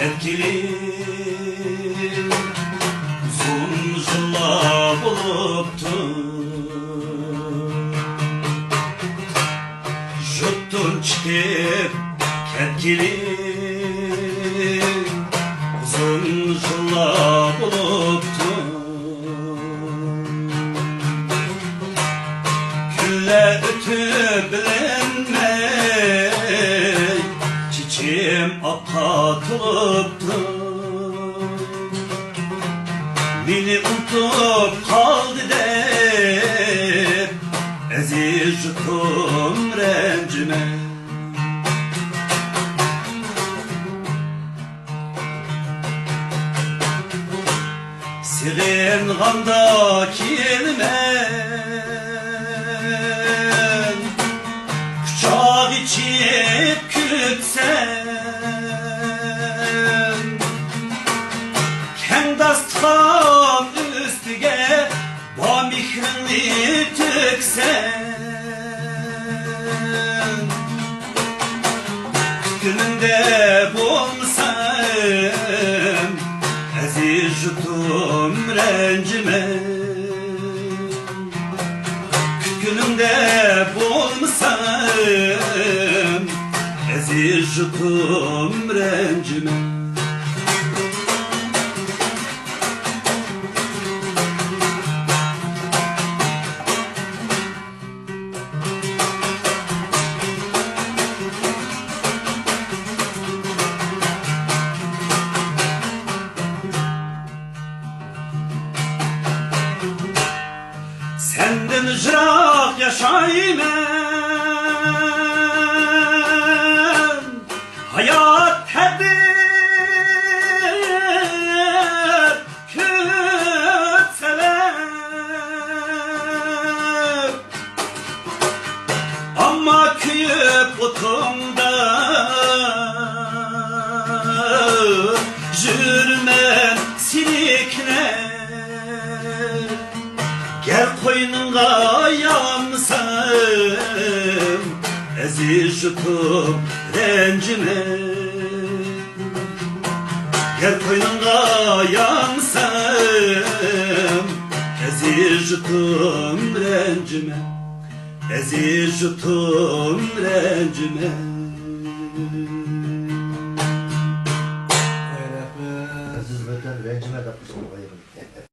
etkili uzun yıllar buluptu. Juttun çıkıp etkili uzun yıllar buluptu. Gülle ötüp bilinmey çiçeğim akatılıptı. Beni unutup kaldı deyip aziz jutum rencime. Sirin ganda kilmen kucak içip kütsem ken dastkan üstüge ba mihrini tüksem gününde bulsam aziz jutum rencime. Günümde bulmasam aziz jutum rencime. Senden ıcrak yaşaymen hayat hep kütseler ama küyüp otumda jürmen silikler. Gel koynunga yansam aziz jutum rencime. Gel koynunga yansam aziz jutum rencime. Aziz jutum rencime. Aziz rencime de kusura bakmayın.